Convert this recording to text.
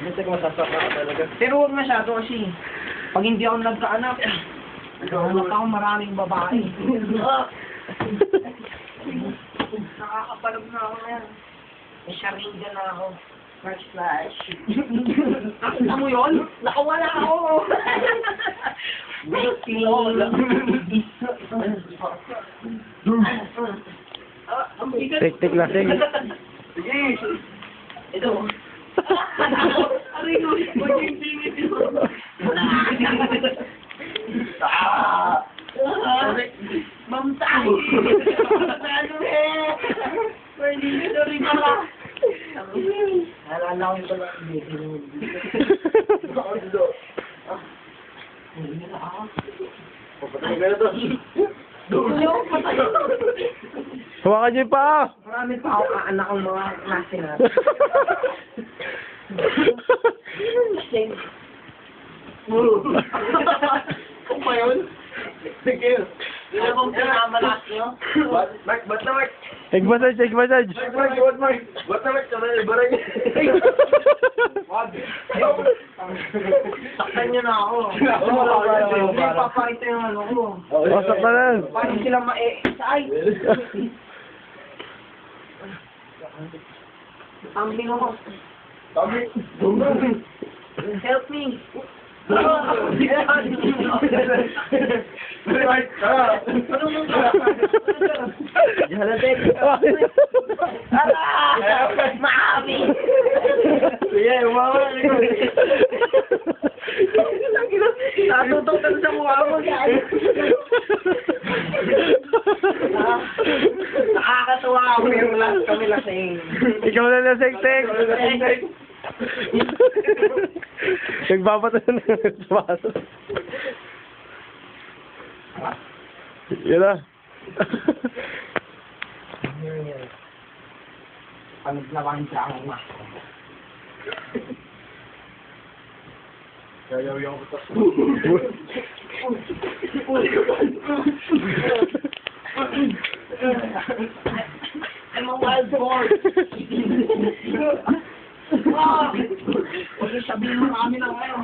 Gusto ko masasaka ka talaga. Pero huwag masyado kasi pag hindi ako nagkaanak, nagkaanak ako maraming babae. Nakakapalog na ako ngayon. May sharinga na ako. First flash. Nakita mo yun? Nakawala ako! Tik-tik lasing. Sige! Ito. Aray ko, mag-ingingit ito. Mamtay! Ano eh? Pwede nyo rin pala. Nalala ko yung pala. Papatay ka na to. Hawakan niyo pa! Marami pa ako kaanak ang mga klase na. Kung pa yun? Sige. Ano bang pinamalas nyo? Mark, ba't na Mark? Egg massage, egg massage! Mark, ba't Mark? Ba't na Mark? Kamay, barang niya. Wag. Saktan nyo na ako. Hindi papakita yung ano ko. Wasak na lang! Paano sila ma-e-excite? Tumbling ako. Kami. Help me. Mark, tara. Ano nung Jalatek. Maabi. Sige, umawa. Natutok ka sa mukha mo, guys. Nakakatuwa ako yung last kami lasing. Ikaw na lasing-tik! Nagbabato na sa baso. Yan na. Panaglawan siya ang ma. Yayaw ko to. I'm a wild boar. Huwag sabihin mo kami na ngayon.